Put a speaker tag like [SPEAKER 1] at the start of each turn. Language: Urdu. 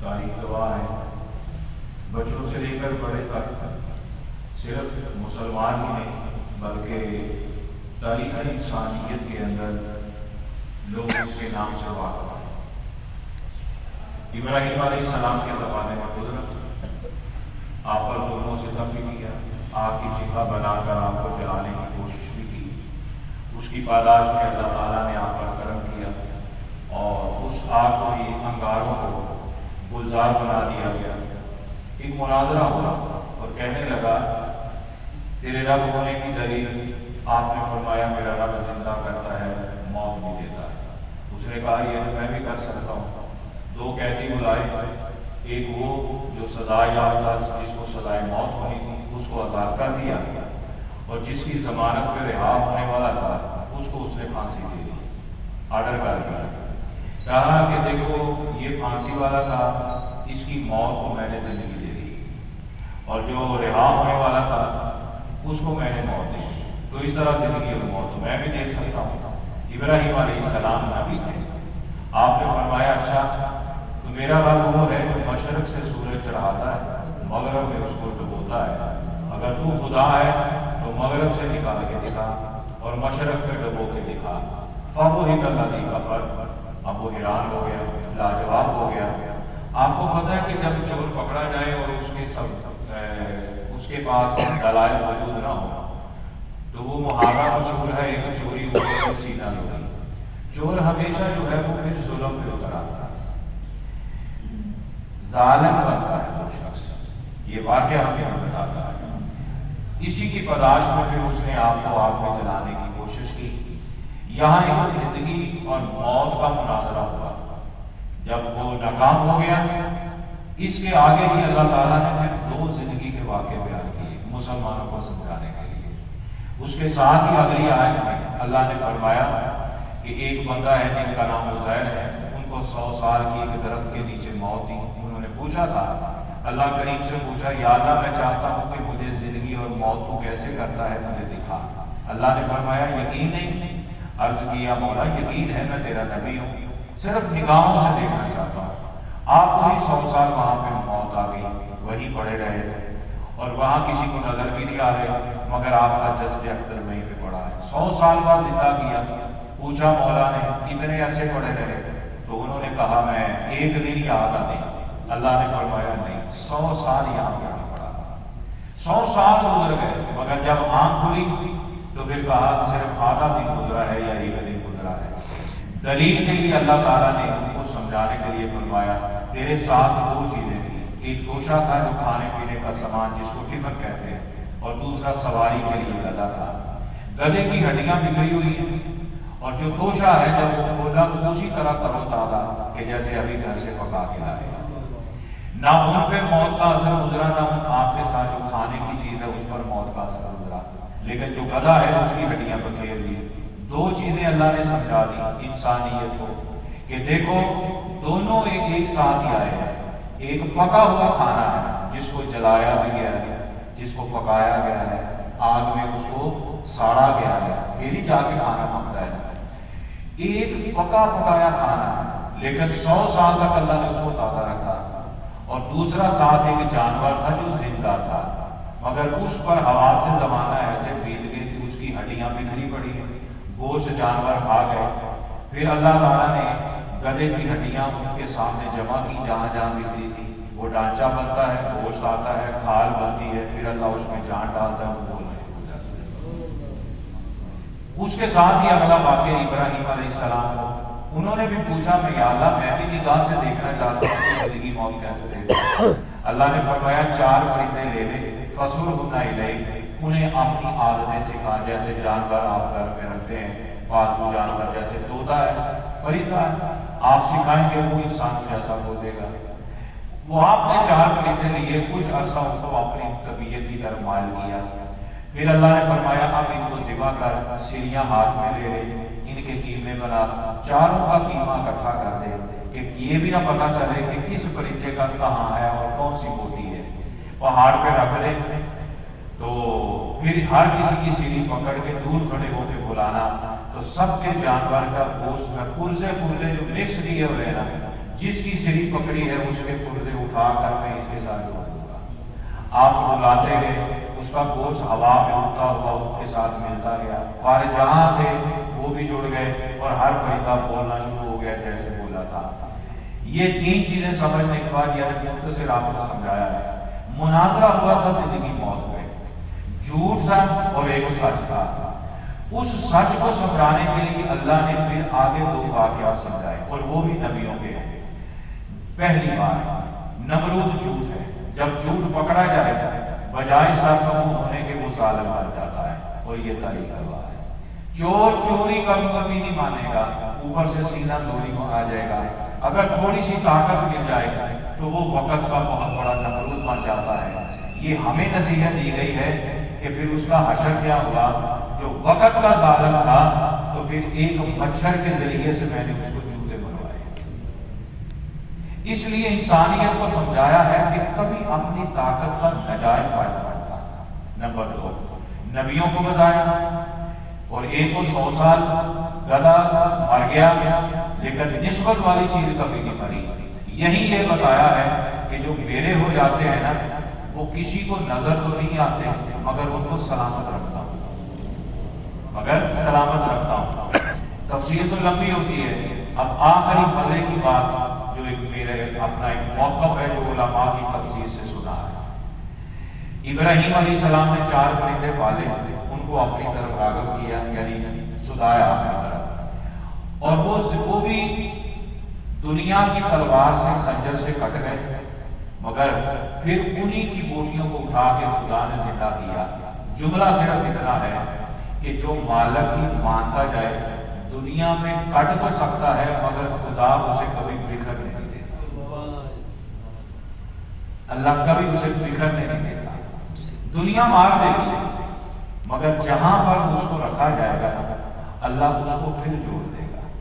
[SPEAKER 1] تاریخ گواہ ہے، بچوں سے لے کر بڑے تک صرف مسلمان ہی نہیں بلکہ تاریخ انسانیت کے اندر لوگ اس کے نام سے واقف ہیں۔ ابراہیم علیہ السلام کے زمانے میں قدرت آپ پر ظلم و ستم بھی کیا، آگ کی چیخا بنا کر آپ کو جلانے کی کوشش بھی کی، اس کی پاداش میں اللہ تعالیٰ نے آپ پر کرم کیا اور اس آگ کی انگاروں کو گلزار بنا دیا گیا۔ ایک مناظرہ ہوا اور کہنے لگا تیرے رب ہونے کی دلیل، آپ نے فرمایا میرا رب زندہ کرتا ہے، موت بھی دیتا ہے۔ اس نے کہا یہ تو میں بھی کر سکتا ہوں۔ دو قیدی بلائے، ایک وہ جو سزا یافتہ تھا، جس کو سزائے موت ہونی تھی، اس کو آزاد کر دیا، اور جس کی ضمانت پہ رہا ہونے والا تھا اس کو اس نے پھانسی دے دی، آرڈر کر دیا۔ کہا کہ دیکھو یہ پھانسی والا تھا، اس کی موت کو میں نے زندگی دے دی، اور جو رہا ہونے والا تھا اس کو میں نے موت دی، تو اس طرح زندگی اور موت میں بھی دے سکتا ہوں۔ ابراہیم علیہ السلام نبی تھے۔ آپ نے فرمایا اچھا تو میرا رب وہ ہے جو مشرق سے سورج چڑھاتا ہے، مغرب میں اس کو ڈبوتا ہے، اگر تو خدا ہے تو مغرب سے نکال کے دکھا اور مشرق میں ڈبو کے دکھا۔ فَبُهِتَ الَّذِي كَفَرَ، اب وہ حیران ہو گیا، لاجواب ہو گیا۔ آپ کو پتہ ہے کہ جب چور پکڑا جائے اور اس کے پاس دلائل موجود نہ ہو تو وہ محاورہ مشہور ہے، ایک چوری ہو سینہ لوٹی۔ چور ہمیشہ جو ہے وہ پھر ظلم پہ اتر آتا ہے، ظالم بنتا ہے وہ شخص۔ یہ واقعہ ہمیں بتاتا ہے۔ اسی کی پاداش میں پھر اس نے آپ کو آگ میں جلانے کی کوشش کی۔ یہاں ایک زندگی اور موت کا مناظرہ ہوا۔ جب وہ ناکام ہو گیا، اس کے آگے ہی اللہ تعالیٰ نے پھر دو زندگی کے واقعے بیان کیے مسلمانوں کو سمجھانے کے لیے۔ اس کے ساتھ ہی اگلی آیت میں اللہ نے فرمایا کہ ایک بندہ ہے جن کا نام عزیر ہے، ان کو 100 سال کی ایک درخت کے نیچے موت دی۔ انہوں نے پوچھا تھا، اللہ کریم سے پوچھا یا اللہ میں چاہتا ہوں کہ مجھے زندگی اور موت کو کیسے کرتا ہے مجھے دکھا۔ اللہ نے فرمایا یقین نہیں؟ عرض کیا مولا یقین ہے، میں تیرا نبی ہوں، صرف نگاہوں سے دیکھنا چاہتا ہوں۔ آپ کو ہی 100 سال وہاں پہ موت آ گئی، وہی پڑے رہے اور وہاں کسی کو نظر بھی نہیں آ رہے، مگر آپ کا جسد اختر وہیں پہ پڑا ہے۔ 100 سال بعد زندہ کیا۔ پوچھا مولا نے کتنے ایسے پڑے رہے؟ تو انہوں نے کہا میں ایک دن یاد آ گئی۔ اللہ نے فرمایا نہیں، 100 سال یہاں پہ پڑا، 100 سال گزر گئے، مگر جب آنکھ کھلی تو پھر کہا صرف آدھا دن گزرا ہے یا ایک دن گزرا ہے۔ دلیل کے لیے اللہ تعالیٰ نے ان کو سمجھانے کے لیے فرمایا تیرے ساتھ دو چیزیں تھیں، ایک توشہ تھا جو کھانے پینے کا سامان جس کو ٹفن کہتے ہیں، اور دوسرا سواری کے لیے گدھا تھا۔ گدھے کی ہڈیاں بکھری ہوئی ہیں اور جو توشہ ہے جب وہ کھولا تو اسی طرح تر و تازہ کہ جیسے ابھی گھر سے پکا کے لائے۔ نہ ان پہ موت کا اثر گزرا، نہ ان آپ کے ساتھ جو کھانے کی چیز ہے اس پر موت کا اثر گزرا، لیکن جو گدھا ہے اس کی ہڈیاں بکھیر لی۔ دو چیزیں اللہ نے سمجھا دی انسانیت کو کہ دیکھو دونوں ایک ساتھ ہی آئے ہیں۔ ایک پکا ہوا کھانا ہے جس کو جلایا بھی گیا ہے، جس کو پکایا گیا ہے، آگ میں اس کو ساڑا گیا ہے، پھر ہی جا کے کھانا پکتا ہے۔ ایک پکا پکایا کھانا ہے لیکن 100 سال تک اللہ نے اس کو تازہ رکھا، اور دوسرا ساتھ ایک جانور تھا جو زندہ تھا، مگر اس پر ہوا سے زمانہ ایسے بیت گئے کہ اس کی ہڈیاں بکھری پڑی ہیں، گوشت جانور کھا گئے۔ پھر اللہ تعالیٰ نے گدھے کی ہڈیاں ان کے سامنے جمع کی، جہاں جہاں بکھری تھی، وہ ڈانچہ بنتا ہے، گوشت آتا ہے، کھال بنتی ہے، پھر اللہ اس میں جان ڈالتا ہے، وہ بولنا شروع ہو جاتا ہے۔ اس کے ساتھ ہی اگلا واقعہ ابراہیم علیہ السلام کو انہوں نے بھی پوچھا میں یا اللہ میں بھی نگاہ سے دیکھنا چاہتا ہوں کہ زندگی موت کیسے دیکھتا ہوں۔ اللہ نے فرمایا 4 پرندے لے لے، فَصُرْهُنَّ إِلَيْكَ، انہیں اپنی عادتیں سکھا، جیسے جانور آپ گھر پہ رکھتے ہیں، پالتو جانور جیسے طوطا ہے، پرندہ ہے، آپ سکھائیں گے وہ انسان جیسا بولے گا۔ وہ آپ نے 4 پرندے لیے، کچھ عرصہ ان کو اپنی طبیعت کی طرف مائل کیا، پھر اللہ نے فرمایا اب ان کو ذبح کر، سیڑھیاں ہاتھ میں لے لے، ان کے قیمے بنا، چاروں کا قیمہ اکٹھا کر دے کہ یہ بھی نہ پتہ چلے کہ کس پرندے کا کہاں ہے اور کون سی موتی ہے۔ پہاڑ پہ رکھ دے تو پھر ہر کسی کی سیڑھی پکڑ کے دور کھڑے ہو کے بلانا، تو سب کے جانور کا گوشت میں پرزے جو مکس دیے ہوئے ہیں نا، جس کی سری پکڑی ہے اس کے پردے اٹھا کر میں اس کے ساتھ جوڑ دوں گا۔ آپ بلاتے گئے، اس کا گوشت ہوا میں اڑتا ہوا ان کے ساتھ ملتا گیا، اور جہاں تھے وہ بھی جڑ گئے، اور ہر پرندہ بولنا شروع ہو گیا جیسے بولا تھا۔ یہ تین چیزیں سمجھنے کے بعد یہ مختصر آپ کو سمجھایا ہے۔ مناظرہ ہوا تھا زندگی موت پہ، جھوٹ تھا اور ایک سچ تھا۔ اس سچ کو سمجھانے کے لیے اللہ نے پھر آگے دو واقعات سمجھائے، اور وہ بھی نبیوں کے ہیں۔ پہلی بار نمرود جھوٹ ہے، جب جھوٹ پکڑا جائے گا بجائے سرکم ہونے کے وہ ظالم بن جاتا ہے، اور یہ طریقہ ہوا ہے۔ چور چوری کبھی نہیں مانے گا، اوپر سے سینہ چوری کو آ جائے گا، اگر تھوڑی سی طاقت مل جائے گا تو وہ وقت کا بہت بڑا نمرود بن جاتا ہے۔ یہ ہمیں نصیحت دی گئی ہے کہ پھر اس کا حشر کیا ہوا، جو وقت کا ظالم تھا تو پھر ایک مچھر کے ذریعے سے میں نے اس کو جوتے بنوائے۔ اس لیے انسانیت کو سمجھایا ہے کہ کبھی اپنی طاقت کا ناجائز فائدہ اٹھانا۔ نمبر دو، نبیوں کو بتایا، اور ایک کو 100 سال گدھا مر گیا لیکن نسبت والی چیز کبھی نہیں مری۔ یہی یہ بتایا ہے کہ جو میرے ہو جاتے ہیں نا، وہ کسی کو نظر تو نہیں آتے مگر ان کو سلامت رکھتا ہوں، تفصیل تو لمبی ہوتی ہے۔ اب آخری مزے کی بات جو ایک میرے اپنا ایک موقف ہے جو علماء کی تفصیل سے سنا ہے۔ ابراہیم علیہ السلام نے 4 پرندے پالے، ان کو اپنی طرف راغب کیا، یعنی سدایا اپنی طرف، اور وہ بھی دنیا کی تلوار سے خنجر سے کٹ گئے، مگر پھر انہی کی بوٹیوں کو اٹھا کے خدا نے زندہ کیا۔ جملہ صرف اتنا ہے کہ جو مالک کی مانتا جائے دنیا میں کٹ تو سکتا ہے مگر خدا اسے کبھی بکھر نہیں دیتا، اللہ کبھی اسے بکھرنے نہیں دیتا۔ دنیا مار دے گی مگر جہاں پر اس کو رکھا جائے گا اللہ اس کو پھر جوڑ دے گا۔